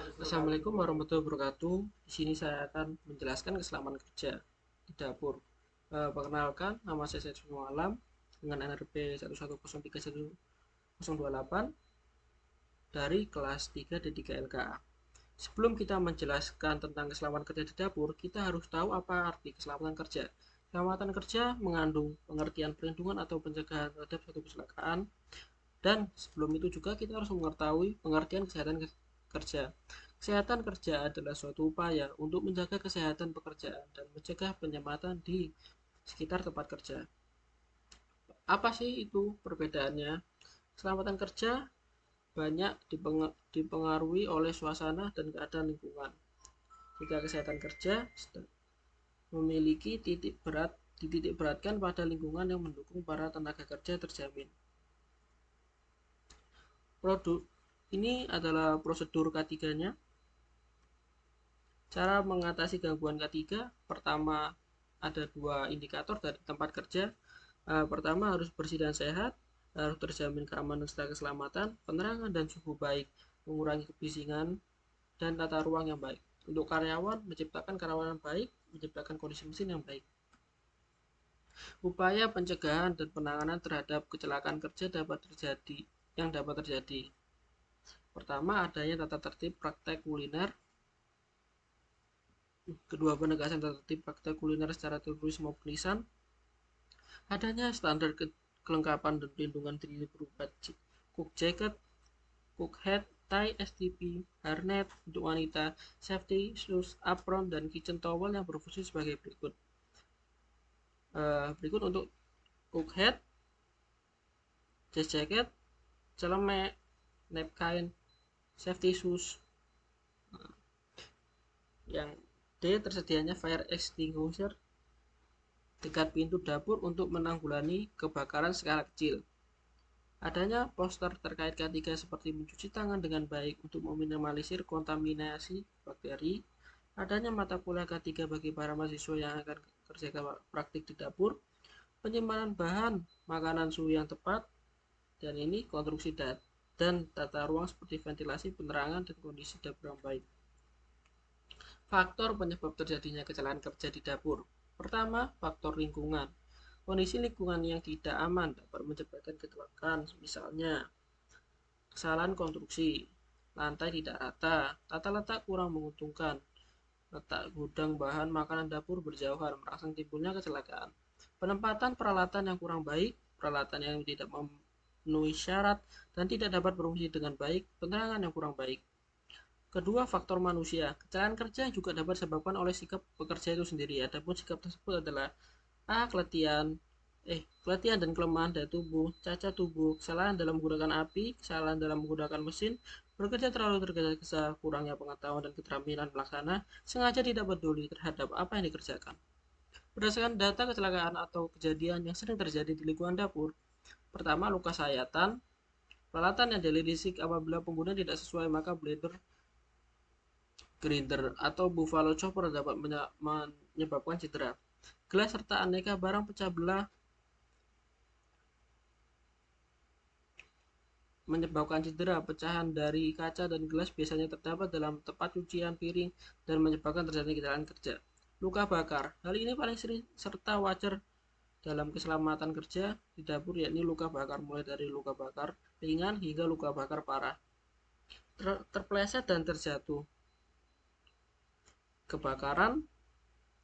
Assalamualaikum warahmatullahi wabarakatuh. Di sini saya akan menjelaskan keselamatan kerja di dapur. Perkenalkan, nama saya Saiful Alam dengan NRP 1103028 dari kelas 3 D3 LKA. Sebelum kita menjelaskan tentang keselamatan kerja di dapur, kita harus tahu apa arti keselamatan kerja. Keselamatan kerja mengandung pengertian perlindungan atau pencegahan terhadap suatu kecelakaan, dan sebelum itu juga kita harus mengetahui pengertian kesehatan kerja. Kesehatan kerja adalah suatu upaya untuk menjaga kesehatan pekerjaan dan mencegah penyematan di sekitar tempat kerja. Apa sih itu perbedaannya? Keselamatan kerja banyak dipengaruhi oleh suasana dan keadaan lingkungan. Jika kesehatan kerja memiliki dititik beratkan pada lingkungan yang mendukung para tenaga kerja terjamin. Produk ini adalah prosedur K3-nya. Cara mengatasi gangguan K3, pertama ada dua indikator dari tempat kerja. Pertama harus bersih dan sehat, harus terjamin keamanan serta keselamatan, penerangan dan suhu baik, mengurangi kebisingan, dan tata ruang yang baik. Untuk karyawan, menciptakan karyawan baik, menciptakan kondisi mesin yang baik. Upaya pencegahan dan penanganan terhadap kecelakaan kerja dapat terjadi. Pertama, adanya tata tertib praktek kuliner. Kedua, penegasan tata tertib praktek kuliner secara tertulis maupun lisan. Adanya standar kelengkapan dan perlindungan diri berupa cook jacket, cook hat, tie, STP, hairnet untuk wanita, safety shoes, apron, dan kitchen towel yang berfungsi sebagai berikut. Berikut untuk cook hat, chest jacket, celemek, napkin, safety shoes. Yang D, tersedianya fire extinguisher dekat pintu dapur untuk menanggulangi kebakaran skala kecil. Adanya poster terkait K3 seperti mencuci tangan dengan baik untuk meminimalisir kontaminasi bakteri. Adanya mata kuliah K3 bagi para mahasiswa yang akan kerja praktik di dapur. Penyimpanan bahan makanan suhu yang tepat, dan ini konstruksi dan tata ruang seperti ventilasi, penerangan, dan kondisi dapur yang baik. Faktor penyebab terjadinya kecelakaan kerja di dapur. Pertama, faktor lingkungan. Kondisi lingkungan yang tidak aman dapat menyebabkan kecelakaan, misalnya kesalahan konstruksi, lantai tidak rata, tata letak kurang menguntungkan, letak gudang bahan makanan dapur berjauhan merangsang timbulnya kecelakaan. Penempatan peralatan yang kurang baik, peralatan yang tidak memenuhi syarat dan tidak dapat berfungsi dengan baik, penerangan yang kurang baik. Kedua, faktor manusia. Kecelakaan kerja juga dapat disebabkan oleh sikap pekerja itu sendiri. Adapun sikap tersebut adalah keletihan dan kelemahan daya tubuh, cacat tubuh, kesalahan dalam menggunakan api, kesalahan dalam menggunakan mesin, bekerja terlalu tergesa-gesa, kurangnya pengetahuan dan keterampilan pelaksana, sengaja tidak peduli terhadap apa yang dikerjakan. Berdasarkan data kecelakaan atau kejadian yang sering terjadi di lingkungan dapur, pertama, luka sayatan. Peralatan yang dilisik apabila pengguna tidak sesuai, maka blender, grinder, atau buffalo chopper dapat menyebabkan cedera. Gelas serta aneka barang pecah belah menyebabkan cedera. Pecahan dari kaca dan gelas biasanya terdapat dalam tempat cucian piring dan menyebabkan terjadinya kecelakaan kerja. Luka bakar. Hal ini paling sering serta wajar dalam keselamatan kerja di dapur, yakni luka bakar mulai dari luka bakar ringan hingga luka bakar parah. Terpleset dan terjatuh, kebakaran,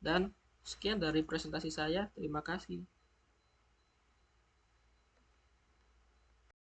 dan sekian dari presentasi saya. Terima kasih.